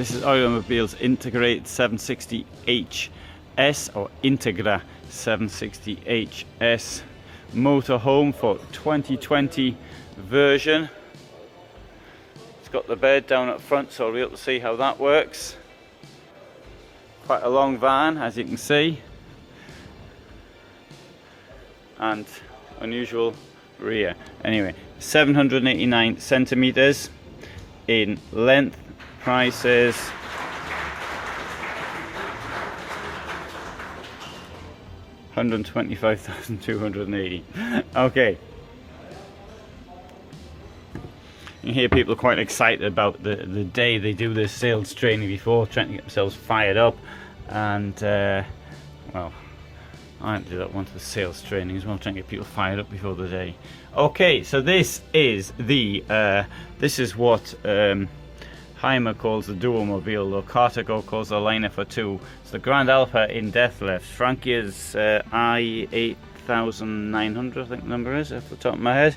This is Eura Mobile's Integrate 760HS or Integra 760HS motorhome for 2020 version. It's got the bed down up front, so we'll be able to see how that works. Quite a long van, as you can see, and unusual rear. Anyway, 789 centimeters in length. Prices $125,280. Okay. You hear people quite excited about the day they do this sales training before, trying to get themselves fired up, and well, I had to do that once with sales training as well, trying to get people fired up before the day. Okay, so this is the this is what Hymer calls the Duomobile, or Carthago calls the Liner for two. It's the Grand Alpha in death lift. Frankia's i760HS, I think the number is, off the top of my head.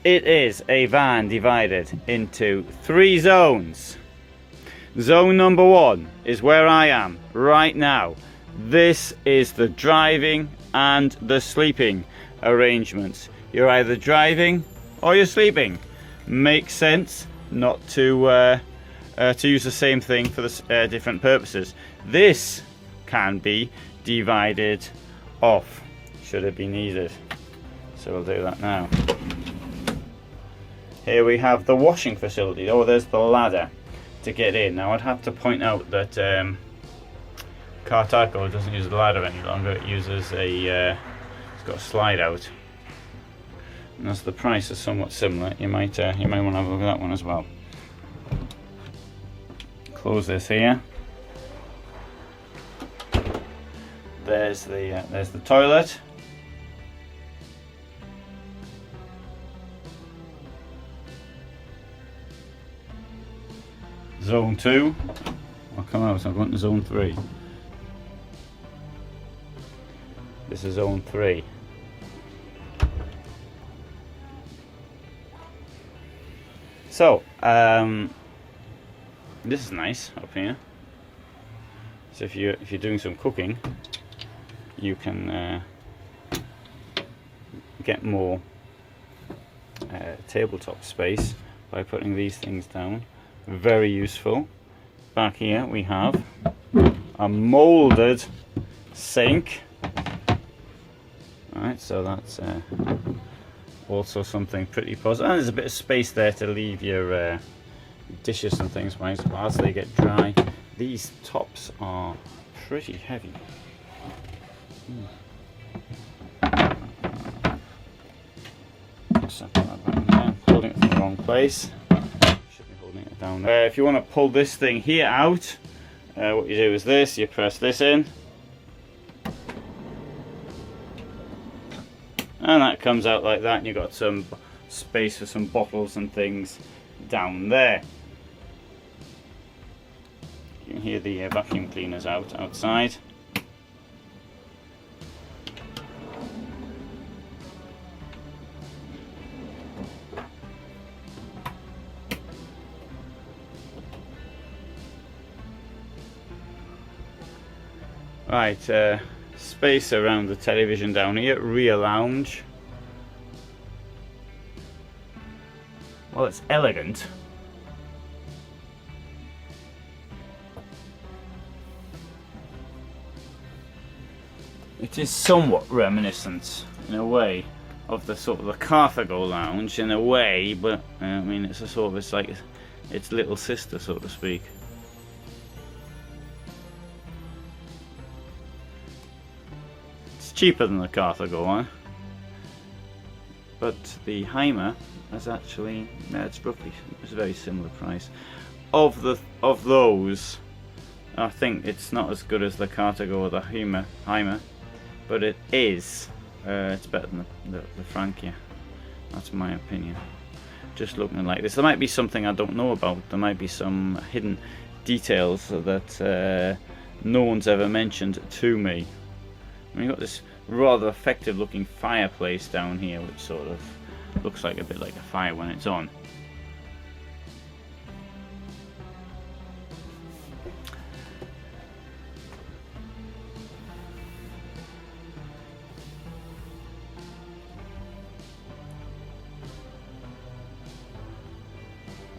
It is a van divided into 3 zones. Zone number 1 is where I am right now. This is the driving and the sleeping arrangements. You're either driving or you're sleeping. Makes sense not to use the same thing for the different purposes. This can be divided off should it be needed. So we'll do that now. Here we have the washing facility. Oh, there's the ladder to get in. Now I'd have to point out that Carthago doesn't use the ladder any longer. It uses a it's got a slide out. And as the price is somewhat similar, you might want to have a look at that one as well. Close this here. There's the toilet. Zone 2. I'll come out, so I'm going to zone 3. This is zone 3. So, this is nice up here. So if you're doing some cooking, you can get more tabletop space by putting these things down. Very useful. Back here we have a molded sink. Alright, so that's also something pretty positive. And there's a bit of space there to leave your dishes and things as they get dry. These tops are pretty heavy. So holding it in the wrong place. Should be holding it down there. If you want to pull this thing here out, what you do is this: you press this in, and that comes out like that, and you've got some space for some bottles and things down there. You can hear the vacuum cleaners outside. Right, space around the television down here. Rear lounge. Well, it's elegant. It is somewhat reminiscent, in a way, of the sort of the Carthago lounge, in a way, but I mean, it's a sort of, it's like its little sister, so to speak. Cheaper than the Carthago one, but the Hymer is actually it's a very similar price. Of those, I think it's not as good as the Carthago or the Hymer, but it is. It's better than the Frankia. That's my opinion. Just looking like this, there might be something I don't know about. There might be some hidden details that no one's ever mentioned to me. And you've got this rather effective looking fireplace down here, which sort of looks like a bit like a fire when it's on.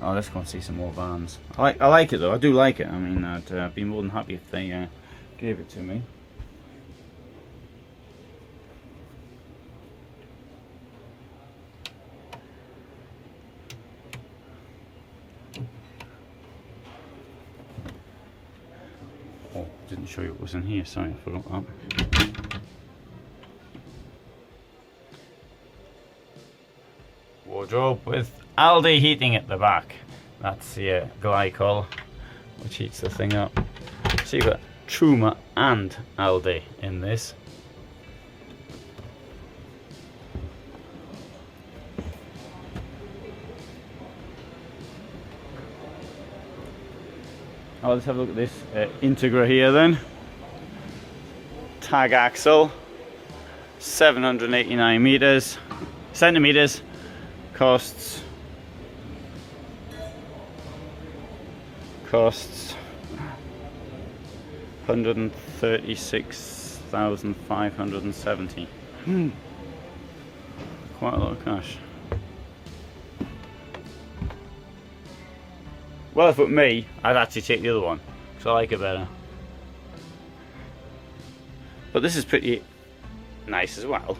Oh, let's go and see some more vans. I like it though. I do like it. I mean, I'd be more than happy if they gave it to me. Oh, didn't show you what was in here. Sorry, I forgot that. Wardrobe with Aldi heating at the back. That's the glycol, which heats the thing up. So you've got Truma and Aldi in this. Oh, let's have a look at this Integra here then. Tag axle, 789 centimeters. Costs 136,570. Quite a lot of cash. Well, if it were me, I'd actually take the other one because I like it better. But this is pretty nice as well.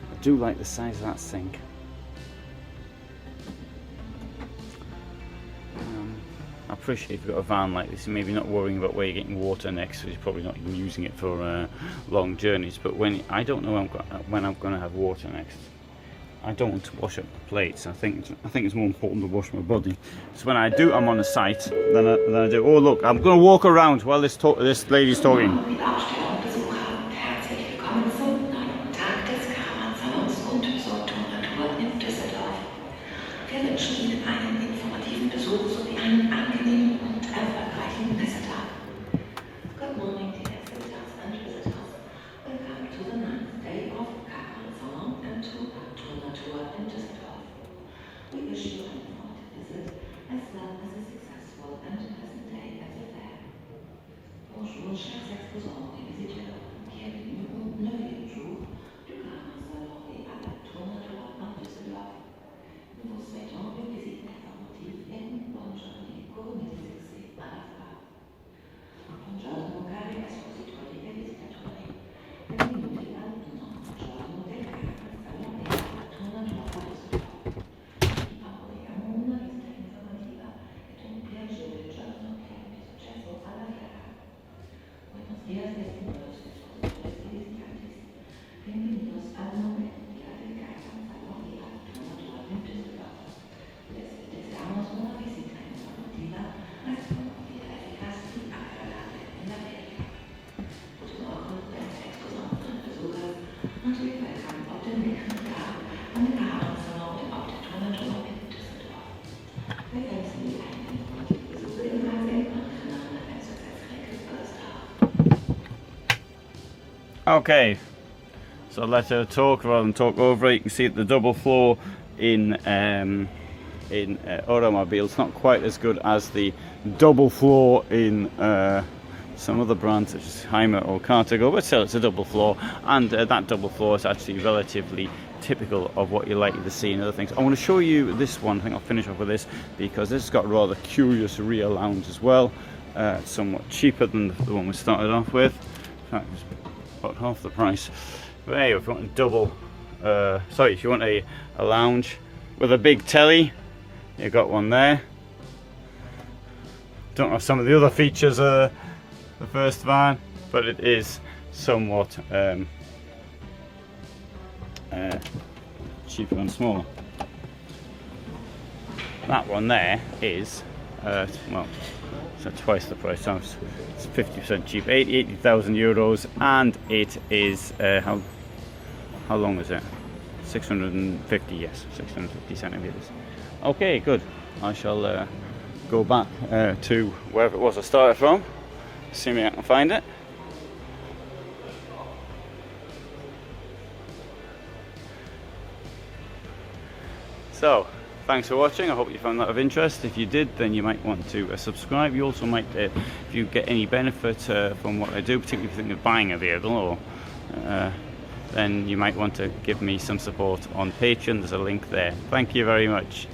I do like the size of that sink. I appreciate if you've got a van like this, maybe not worrying about where you're getting water next, because you're probably not even using it for long journeys. But when I don't know when I'm going to have water next, I don't want to wash up the plates. I think it's more important to wash my body. So when I do, I'm on the site. Then I do. Oh look, I'm going to walk around while this lady's talking. Okay, so let her talk rather than talk over it. You can see the double floor in Eura Mobil. It's not quite as good as the double floor in some other brands such as Hymer or Carthago, but still it's a double floor, and that double floor is actually relatively typical of what you're likely to see in other things. I want to show you this one. I think I'll finish off with this because this has got a rather curious rear lounge as well. somewhat cheaper than the one we started off with. In fact, it's about half the price. But hey, if you want a double, sorry, if you want a lounge with a big telly, you got one there. Don't have some of the other features of the first van, but it is somewhat cheaper and smaller. That one there is well, so twice the price. So it's 50% cheap, 80,000 euros, and it is how long is it? 650, yes, 650 centimeters. Okay, good. I shall go back to wherever it was I started from, see if I can find it. So, thanks for watching. I hope you found that of interest. If you did, then you might want to subscribe. You also might, if you get any benefit from what I do, particularly if you think of buying a vehicle, or then you might want to give me some support on Patreon. There's a link there. Thank you very much.